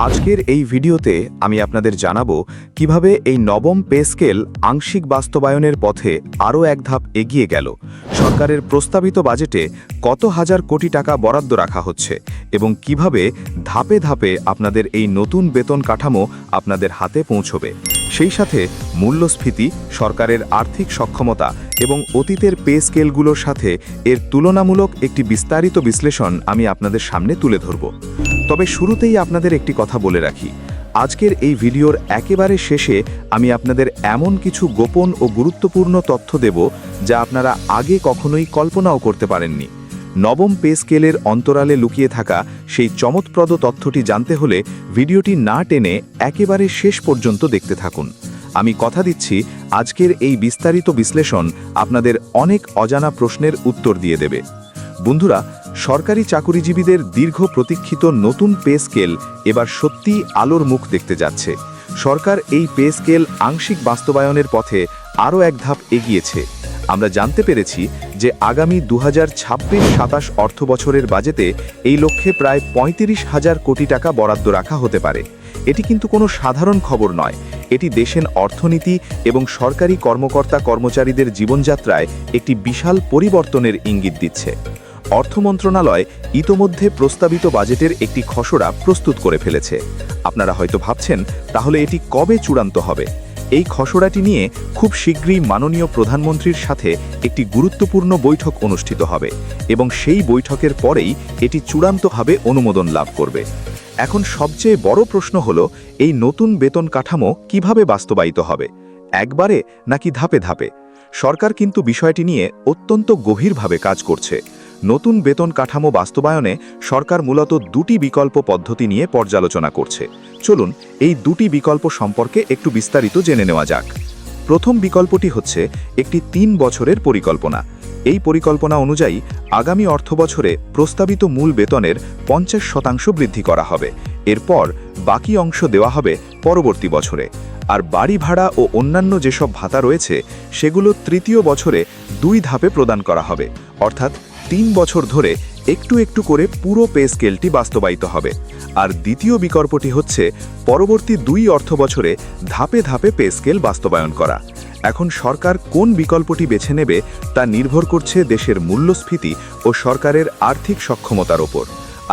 আজকের এই ভিডিওতে আমি আপনাদের জানাবো কিভাবে এই নবম পে স্কেল আংশিক বাস্তবায়নের পথে আরও এক ধাপ এগিয়ে গেল, সরকারের প্রস্তাবিত বাজেটে কত হাজার কোটি টাকা বরাদ্দ রাখা হচ্ছে এবং কিভাবে ধাপে ধাপে আপনাদের এই নতুন বেতন কাঠামো আপনাদের হাতে পৌঁছবে। সেই সাথে মূল্যস্ফীতি, সরকারের আর্থিক সক্ষমতা এবং অতীতের পে স্কেলগুলোর সাথে এর তুলনামূলক একটি বিস্তারিত বিশ্লেষণ আমি আপনাদের সামনে তুলে ধরব। তবে শুরুতেই আপনাদের একটি কথা বলে রাখি, আজকের এই ভিডিওর একেবারে শেষে আমি আপনাদের এমন কিছু গোপন ও গুরুত্বপূর্ণ তথ্য দেব যা আপনারা আগে কখনোই কল্পনাও করতে পারেননি। নবম পে স্কেলের অন্তরালে লুকিয়ে থাকা সেই চমৎপ্রদ তথ্যটি জানতে হলে ভিডিওটি না টেনে একেবারে শেষ পর্যন্ত দেখতে থাকুন। আমি কথা দিচ্ছি, আজকের এই বিস্তারিত বিশ্লেষণ আপনাদের অনেক অজানা প্রশ্নের উত্তর দিয়ে দেবে। বন্ধুরা, সরকারি চাকুরিজীবীদের দীর্ঘ প্রতীক্ষিত নতুন পে স্কেল এবার সত্যিই আলোর মুখ দেখতে যাচ্ছে। সরকার এই পে স্কেল আংশিক বাস্তবায়নের পথে আরও এক ধাপ এগিয়েছে। আমরা জানতে পেরেছি যে আগামী 2026-27 অর্থবছরের বাজেটে এই লক্ষ্যে প্রায় 35,000 কোটি টাকা বরাদ্দ রাখা হতে পারে। এটি কিন্তু কোনো সাধারণ খবর নয়, এটি দেশের অর্থনীতি এবং সরকারি কর্মকর্তা কর্মচারীদের জীবনযাত্রায় একটি বিশাল পরিবর্তনের ইঙ্গিত দিচ্ছে। অর্থ মন্ত্রণালয় ইতোমধ্যে প্রস্তাবিত বাজেটের একটি খসড়া প্রস্তুত করে ফেলেছে। আপনারা হয়তো ভাবছেন, তাহলে এটি কবে চূড়ান্ত হবে? এই খসড়াটি নিয়ে খুব শীঘ্রই মাননীয় প্রধানমন্ত্রীর সাথে একটি গুরুত্বপূর্ণ বৈঠক অনুষ্ঠিত হবে এবং সেই বৈঠকের পরেই এটি চূড়ান্তভাবে অনুমোদন লাভ করবে। এখন সবচেয়ে বড় প্রশ্ন হলো, এই নতুন বেতন কাঠামো কিভাবে বাস্তবায়িত হবে? একবারে নাকি ধাপে ধাপে? সরকার কিন্তু বিষয়টি নিয়ে অত্যন্ত গভীরভাবে কাজ করছে। নতুন বেতন কাঠামো বাস্তবায়নে সরকার মূলত দুটি বিকল্প পদ্ধতি নিয়ে পর্যালোচনা করছে। চলুন এই দুটি বিকল্প সম্পর্কে একটু বিস্তারিত জেনে নেওয়া যাক। প্রথম বিকল্পটি হচ্ছে একটি 3 বছরের পরিকল্পনা। এই পরিকল্পনা অনুযায়ী আগামী অর্থবছরে প্রস্তাবিত মূল বেতনের 50% বৃদ্ধি করা হবে। এরপর বাকি অংশ দেওয়া হবে পরবর্তী বছরে। আর বাড়ি ভাড়া ও অন্যান্য যেসব ভাতা রয়েছে সেগুলো তৃতীয় বছরে 2 ধাপে প্রদান করা হবে, অর্থাৎ 3 বছর ধরে একটু একটু করে পুরো পে স্কেলটি বাস্তবায়িত হবে। আর দ্বিতীয় বিকল্পটি হচ্ছে পরবর্তী 2 অর্থবছরে ধাপে ধাপে পে স্কেল বাস্তবায়ন করা। এখন সরকার কোন বিকল্পটি বেছে নেবে তা নির্ভর করছে দেশের মূল্যস্ফীতি ও সরকারের আর্থিক সক্ষমতার ওপর।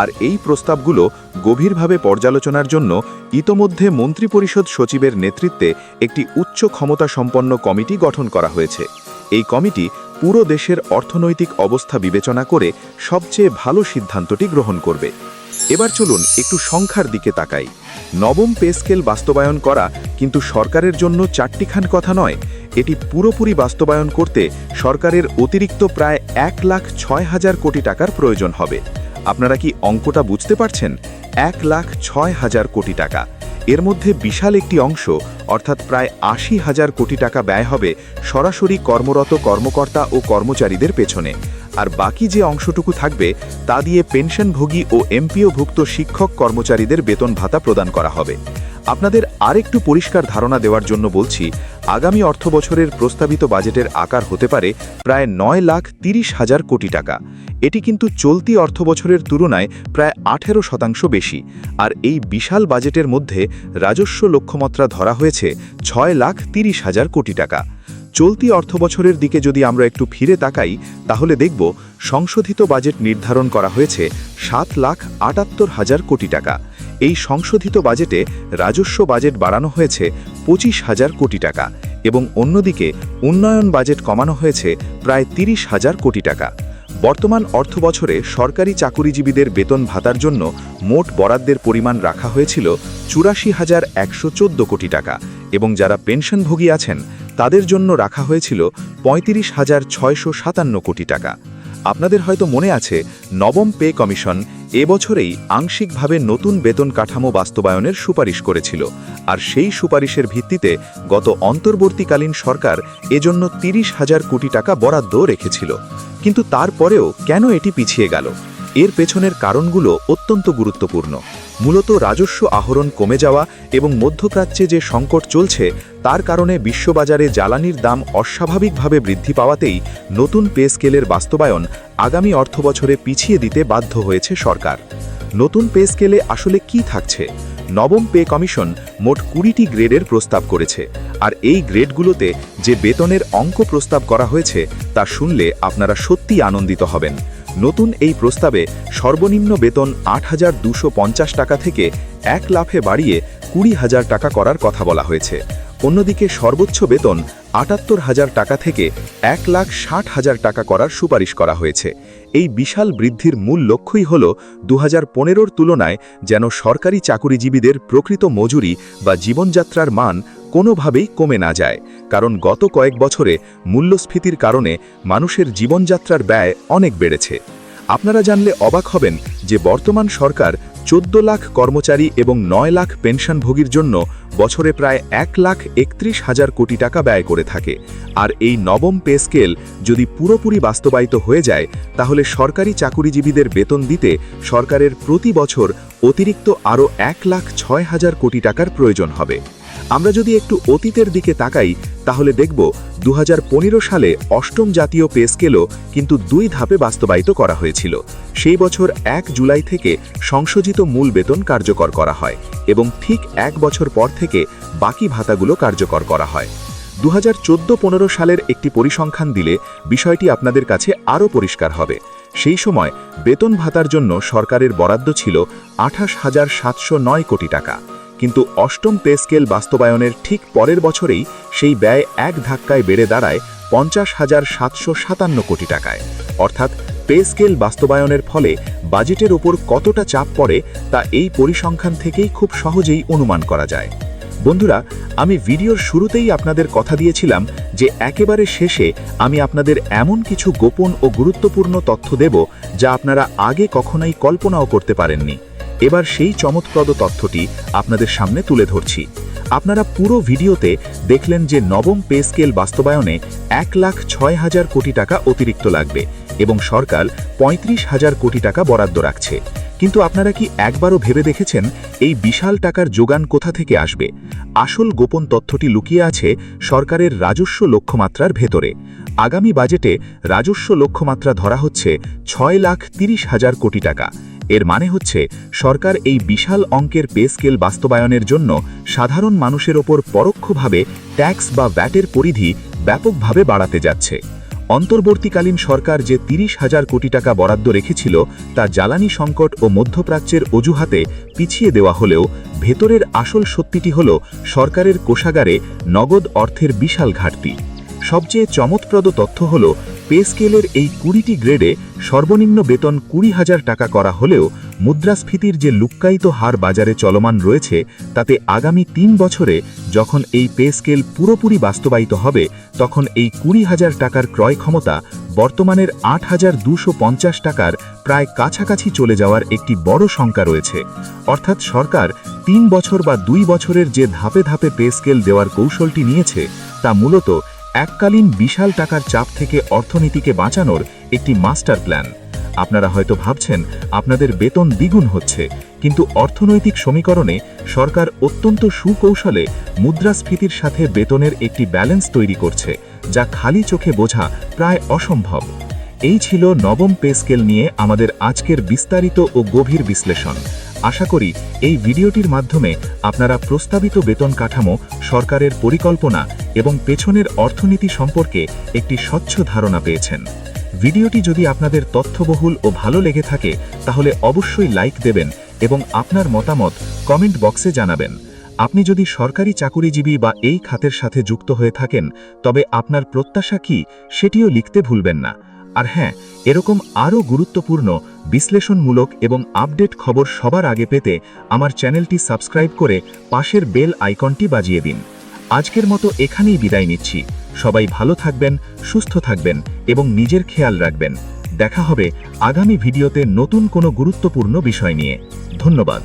আর এই প্রস্তাবগুলো গভীরভাবে পর্যালোচনার জন্য ইতোমধ্যে মন্ত্রিপরিষদ সচিবের নেতৃত্বে একটি উচ্চ ক্ষমতা সম্পন্ন কমিটি গঠন করা হয়েছে। এই কমিটি পুরো দেশের অর্থনৈতিক অবস্থা বিবেচনা করে সবচেয়ে ভালো সিদ্ধান্তটি গ্রহণ করবে। এবার চলুন একটু সংখ্যার দিকে তাকাই। নবম পে স্কেল বাস্তবায়ন করা কিন্তু সরকারের জন্য চারটিখান কথা নয়। এটি পুরোপুরি বাস্তবায়ন করতে সরকারের অতিরিক্ত প্রায় 1,06,000 কোটি টাকার প্রয়োজন হবে। আপনারা কি অঙ্কটা বুঝতে পারছেন? 1,06,000 কোটি টাকা। এর মধ্যে বিশাল একটি অংশ, অর্থাৎ প্রায় 80,000 কোটি টাকা ব্যয় হবে সরাসরি কর্মরত কর্মকর্তা ও কর্মচারীদের পেছনে। আর বাকি যে অংশটুকু থাকবে তা দিয়ে পেনশনভোগী ও এমপিওভুক্ত শিক্ষক কর্মচারীদের বেতন ভাতা প্রদান করা হবে। আপনাদের আরেকটু পরিষ্কার ধারণা দেওয়ার জন্য বলছি, আগামী অর্থবছরের প্রস্তাবিত বাজেটের আকার হতে পারে প্রায় 9,30,000 কোটি টাকা। এটি কিন্তু চলতি অর্থবছরের তুলনায় প্রায় 18% বেশি। আর এই বিশাল বাজেটের মধ্যে রাজস্ব লক্ষ্যমাত্রা ধরা হয়েছে 6,30,000 কোটি টাকা। চলতি অর্থবছরের দিকে যদি আমরা একটু ফিরে তাকাই, তাহলে দেখব সংশোধিত বাজেট নির্ধারণ করা হয়েছে 7,78,000 কোটি টাকা। এই সংশোধিত বাজেটে রাজস্ব বাজেট বাড়ানো হয়েছে 25,000 কোটি টাকা এবং অন্যদিকে উন্নয়ন বাজেট কমানো হয়েছে প্রায় 30,000 কোটি টাকা। বর্তমান অর্থবছরে সরকারি চাকুরিজীবীদের বেতন ভাতার জন্য মোট বরাদ্দের পরিমাণ রাখা হয়েছিল 84,114 কোটি টাকা এবং যারা পেনশনভোগী আছেন তাদের জন্য রাখা হয়েছিল 35,657 কোটি টাকা। আপনাদের হয়তো মনে আছে, নবম পে কমিশন এবছরেই আংশিকভাবে নতুন বেতন কাঠামো বাস্তবায়নের সুপারিশ করেছিল। আর সেই সুপারিশের ভিত্তিতে গত অন্তর্বর্তীকালীন সরকার এজন্য 30,000 কোটি টাকা বরাদ্দ রেখেছিল। কিন্তু তারপরেও কেন এটি পিছিয়ে গেল? এর পেছনের কারণগুলো অত্যন্ত গুরুত্বপূর্ণ। মূলত রাজস্ব আহরণ কমে যাওয়া এবং মধ্যপ্রাচ্যে যে সংকট চলছে তার কারণে বিশ্ববাজারে জ্বালানির দাম অস্বাভাবিকভাবে বৃদ্ধি পাওয়াতেই নতুন পে স্কেলের বাস্তবায়ন আগামী অর্থবছরে পিছিয়ে দিতে বাধ্য হয়েছে সরকার। নতুন পে স্কেলে আসলে কি থাকছে? নবম পে কমিশন মোট 20টি গ্রেডের প্রস্তাব করেছে, আর এই গ্রেডগুলোতে যে বেতনের অঙ্ক প্রস্তাব করা হয়েছে তা শুনলে আপনারা সত্যিই আনন্দিত হবেন। নতুন এই প্রস্তাবে সর্বনিম্ন বেতন 8,250 টাকা থেকে 1 লাফে বাড়িয়ে 20,000 টাকা করার কথা বলা হয়েছে। অন্যদিকে সর্বোচ্চ বেতন 78,000 টাকা থেকে 1,60,000 টাকা করার সুপারিশ করা হয়েছে। এই বিশাল বৃদ্ধির মূল লক্ষ্যই হল 2015-র তুলনায় যেন সরকারি চাকুরিজীবীদের প্রকৃত মজুরি বা জীবনযাত্রার মান কোনোভাবেই কমে না যায়, কারণ গত কয়েক বছরে মূল্যস্ফীতির কারণে মানুষের জীবনযাত্রার ব্যয় অনেক বেড়েছে। আপনারা জানলে অবাক হবেন যে বর্তমান সরকার 14 লাখ কর্মচারী এবং 9 লাখ পেনশনভোগীর জন্য বছরে প্রায় 1,31,000 কোটি টাকা ব্যয় করে থাকে। আর এই নবম পে স্কেল যদি পুরোপুরি বাস্তবায়িত হয়ে যায়, তাহলে সরকারি চাকুরিজীবীদের বেতন দিতে সরকারের প্রতি বছর অতিরিক্ত আরও 1,06,000 কোটি টাকার প্রয়োজন হবে। আমরা যদি একটু অতীতের দিকে তাকাই, তাহলে দেখব 2015 সালে অষ্টম জাতীয় পে স্কেলও কিন্তু 2 ধাপে বাস্তবায়িত করা হয়েছিল। সেই বছর 1 জুলাই থেকে সংশোধিত মূল বেতন কার্যকর করা হয় এবং ঠিক 1 বছর পর থেকে বাকি ভাতাগুলো কার্যকর করা হয়। 2014-15 সালের একটি পরিসংখ্যান দিলে বিষয়টি আপনাদের কাছে আরও পরিষ্কার হবে। সেই সময় বেতন ভাতার জন্য সরকারের বরাদ্দ ছিল 28,709 কোটি টাকা, কিন্তু অষ্টম পে স্কেল বাস্তবায়নের ঠিক পরের বছরেই সেই ব্যয় এক ধাক্কায় বেড়ে দাঁড়ায় 50,757 কোটি টাকায়। অর্থাৎ পে স্কেল বাস্তবায়নের ফলে বাজেটের ওপর কতটা চাপ পড়ে তা এই পরিসংখ্যান থেকেই খুব সহজেই অনুমান করা যায়। বন্ধুরা, আমি ভিডিওর শুরুতেই আপনাদের কথা দিয়েছিলাম যে একেবারে শেষে আমি আপনাদের এমন কিছু গোপন ও গুরুত্বপূর্ণ তথ্য দেব যা আপনারা আগে কখনোই কল্পনাও করতে পারেননি। এবার সেই চমৎপ্রদ তথ্যটি আপনাদের সামনে তুলে ধরছি। আপনারা পুরো ভিডিওতে দেখলেন যে নবম পে স্কেল বাস্তবায়নে 1,06,000 কোটি টাকা অতিরিক্ত লাগবে এবং সরকার 35,000 কোটি টাকা বরাদ্দ রাখছে। কিন্তু আপনারা কি একবারও ভেবে দেখেছেন এই বিশাল টাকার যোগান কোথা থেকে আসবে? আসল গোপন তথ্যটি লুকিয়ে আছে সরকারের রাজস্ব লক্ষ্যমাত্রার ভেতরে। আগামী বাজেটে রাজস্ব লক্ষ্যমাত্রা ধরা হচ্ছে 6,30,000 কোটি টাকা। এর মানে হচ্ছে সরকার এই বিশাল অঙ্কের পে স্কেল বাস্তবায়নের জন্য সাধারণ মানুষের ওপর পরোক্ষভাবে ট্যাক্স বা ভ্যাটের পরিধি ব্যাপকভাবে বাড়াতে যাচ্ছে। অন্তর্বর্তীকালীন সরকার যে 30,000 কোটি টাকা বরাদ্দ রেখেছিল তা জ্বালানি সংকট ও মধ্যপ্রাচ্যের অজুহাতে পিছিয়ে দেওয়া হলেও ভেতরের আসল সত্যিটি হল সরকারের কোষাগারে নগদ অর্থের বিশাল ঘাটতি। সবচেয়ে চমৎপ্রদ তথ্য হল পে স্কেলের এই 20টি গ্রেডে সর্বনিম্ন বেতন 20,000 টাকা করা হলেও মুদ্রাস্ফীতির যে লুক্কায়িত হার বাজারে চলমান রয়েছে, তাতে আগামী 3 বছরে যখন এই পে স্কেল পুরোপুরি বাস্তবায়িত হবে, তখন এই 20,000 টাকার ক্রয় ক্ষমতা বর্তমানের 8,250 টাকার প্রায় কাছাকাছি চলে যাওয়ার একটি বড় শঙ্কা রয়েছে। অর্থাৎ সরকার 3 বছর বা 2 বছরের যে ধাপে ধাপে পে স্কেল দেওয়ার কৌশলটি নিয়েছে, তা মূলত এককালীন বিশাল টাকার চাপ থেকে অর্থনীতিকে বাঁচানোর একটি মাস্টার প্ল্যান। আপনারা হয়তো ভাবছেন আপনাদের বেতন দ্বিগুণ হচ্ছে, কিন্তু অর্থনৈতিক সমীকরণে সরকার অত্যন্ত সুকৌশলে মুদ্রাস্ফীতির সাথে বেতনের একটি ব্যালেন্স তৈরি করছে, যা খালি চোখে বোঝা প্রায় অসম্ভব। এই ছিল নবম পে স্কেল নিয়ে আমাদের আজকের বিস্তারিত ও গভীর বিশ্লেষণ। আশা করি এই ভিডিওটির মাধ্যমে আপনারা প্রস্তাবিত বেতন কাঠামো, সরকারের পরিকল্পনা এবং পেছনের অর্থনীতি সম্পর্কে একটি স্বচ্ছ ধারণা পেয়েছেন। ভিডিওটি যদি আপনাদের তথ্যবহুল ও ভালো লেগে থাকে, তাহলে অবশ্যই লাইক দেবেন এবং আপনার মতামত কমেন্ট বক্সে জানাবেন। আপনি যদি সরকারি চাকুরিজীবী বা এই খাতের সাথে যুক্ত হয়ে থাকেন, তবে আপনার প্রত্যাশা কি সেটিও লিখতে ভুলবেন না। আর হ্যাঁ, এরকম আরও গুরুত্বপূর্ণ বিশ্লেষণমূলক এবং আপডেট খবর সবার আগে পেতে আমার চ্যানেলটি সাবস্ক্রাইব করে পাশের বেল আইকনটি বাজিয়ে দিন। আজকের মতো এখানেই বিদায় নিচ্ছি। সবাই ভালো থাকবেন, সুস্থ থাকবেন এবং নিজের খেয়াল রাখবেন। দেখা হবে আগামী ভিডিওতে নতুন কোনো গুরুত্বপূর্ণ বিষয় নিয়ে। ধন্যবাদ।